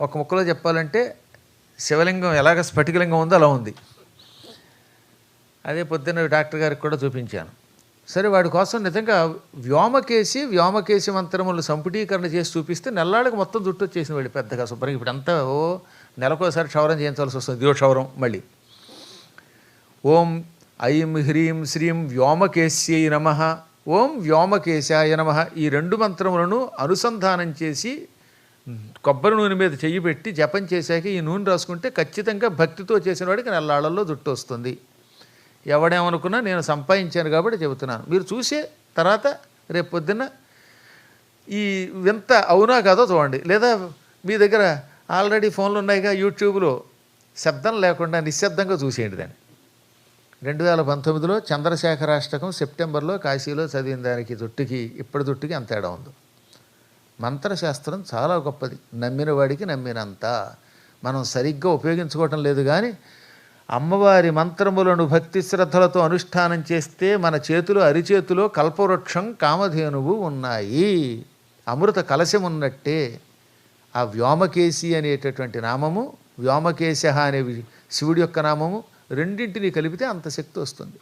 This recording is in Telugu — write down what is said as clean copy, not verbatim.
ఒక ముక్కలో చెప్పాలంటే శివలింగం ఎలాగ స్ఫటికలింగం ఉందో అలా ఉంది. అదే పొద్దున్న డాక్టర్ గారికి కూడా చూపించాను. సరే వాడి కోసం నిజంగా వ్యోమకేసి మంత్రములు సంపుటీకరణ చేసి చూపిస్తే నెల్లాళ్ళకి మొత్తం జుట్టు వచ్చేసింది వాడి పెద్దగా శుభ్రంగా. ఇప్పుడు అంతా నెలకోసారి క్షౌరం చేయించాల్సి వస్తుంది, దివో క్షౌరం. మళ్ళీ ఓం ఐం హ్రీం శ్రీం వ్యోమకేశ్యై నమః, ఓం వ్యోమకేశాయ నమః, ఈ 2 మంత్రములను అనుసంధానం చేసి కొబ్బరి నూనె మీద చెయ్యి పెట్టి జపం చేశాక ఈ నూనె రాసుకుంటే ఖచ్చితంగా భక్తితో చేసిన వాడికి నెల్లాళ్ళల్లో జుట్టు వస్తుంది. ఎవడేమనుకున్నా నేను సంపాదించాను కాబట్టి చెబుతున్నాను. మీరు చూసే తర్వాత రేపు పొద్దున్న ఈ వింత అవునా కాదో చూడండి. లేదా మీ దగ్గర ఆల్రెడీ ఫోన్లు ఉన్నాయిగా, యూట్యూబ్లో శబ్దం లేకుండా నిశ్శబ్దంగా చూసేయండి దాన్ని. 2019లో చంద్రశేఖరాష్టకం సెప్టెంబర్లో కాశీలో చదివిన దానికి జుట్టుకి ఇప్పటి జుట్టుకి అంత తేడా ఉంది. మంత్రశాస్త్రం చాలా గొప్పది. నమ్మిన వాడికి నమ్మినంత. మనం సరిగ్గా ఉపయోగించుకోవటం లేదు. కానీ అమ్మవారి మంత్రములను భక్తి శ్రద్ధలతో అనుష్ఠానం చేస్తే మన చేతిలో అరిచేతిలో కల్పవృక్షం కామధేనువు ఉన్నాయి, అమృత కలశం ఉన్నట్టే. ఆ వ్యోమకేశి అనేటటువంటి నామము, వ్యోమకేశ అనే శివుడి యొక్క నామము రెండింటినీ కలిపితే అంత శక్తి వస్తుంది.